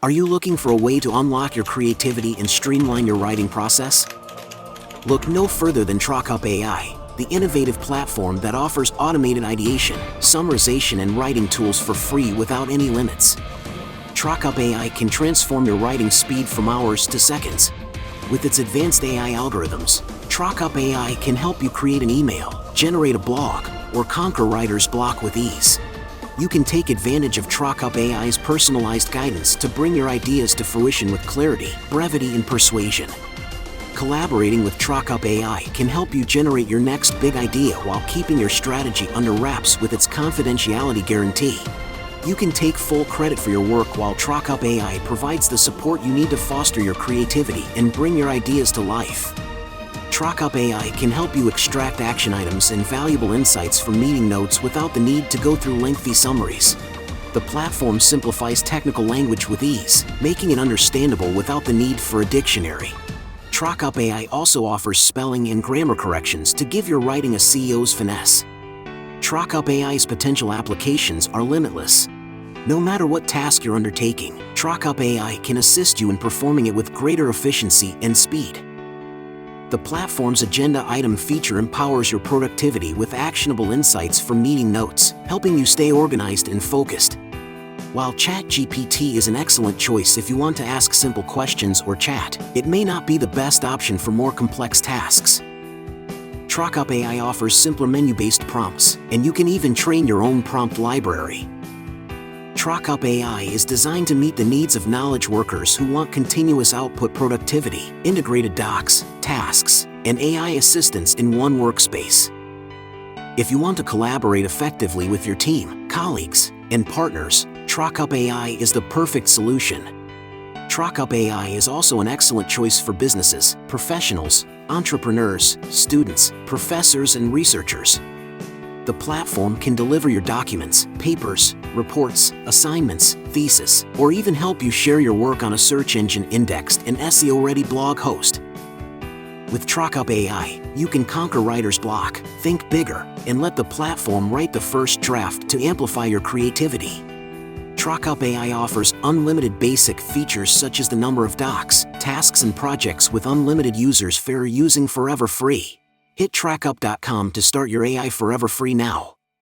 Are you looking for a way to unlock your creativity and streamline your writing process? Look no further than Tracup AI, the innovative platform that offers automated ideation, summarization, and writing tools for free without any limits. Tracup AI can transform your writing speed from hours to seconds. With its advanced AI algorithms, Tracup AI can help you create an email, generate a blog, or conquer writer's block with ease. You can take advantage of Tracup AI's personalized guidance to bring your ideas to fruition with clarity, brevity, and persuasion. Collaborating with Tracup AI can help you generate your next big idea while keeping your strategy under wraps with its confidentiality guarantee. You can take full credit for your work while Tracup AI provides the support you need to foster your creativity and bring your ideas to life. Tracup AI can help you extract action items and valuable insights from meeting notes without the need to go through lengthy summaries. The platform simplifies technical language with ease, making it understandable without the need for a dictionary. Tracup AI also offers spelling and grammar corrections to give your writing a CEO's finesse. Tracup AI's potential applications are limitless. No matter what task you're undertaking, Tracup AI can assist you in performing it with greater efficiency and speed. The platform's agenda item feature empowers your productivity with actionable insights from meeting notes, helping you stay organized and focused. While ChatGPT is an excellent choice if you want to ask simple questions or chat, it may not be the best option for more complex tasks. Tracup AI offers simpler menu-based prompts, and you can even train your own prompt library. Tracup AI is designed to meet the needs of knowledge workers who want continuous output productivity, integrated docs, tasks, and AI assistance in one workspace. If you want to collaborate effectively with your team, colleagues, and partners, Tracup AI is the perfect solution. Tracup AI is also an excellent choice for businesses, professionals, entrepreneurs, students, professors, and researchers. The platform can deliver your documents, papers, reports, assignments, thesis, or even help you share your work on a search engine indexed and SEO-ready blog host. With Tracup AI, you can conquer writer's block, think bigger, and let the platform write the first draft to amplify your creativity. Tracup AI offers unlimited basic features such as the number of docs, tasks, and projects with unlimited users for using forever free. Hit tracup.com to start your AI forever free now.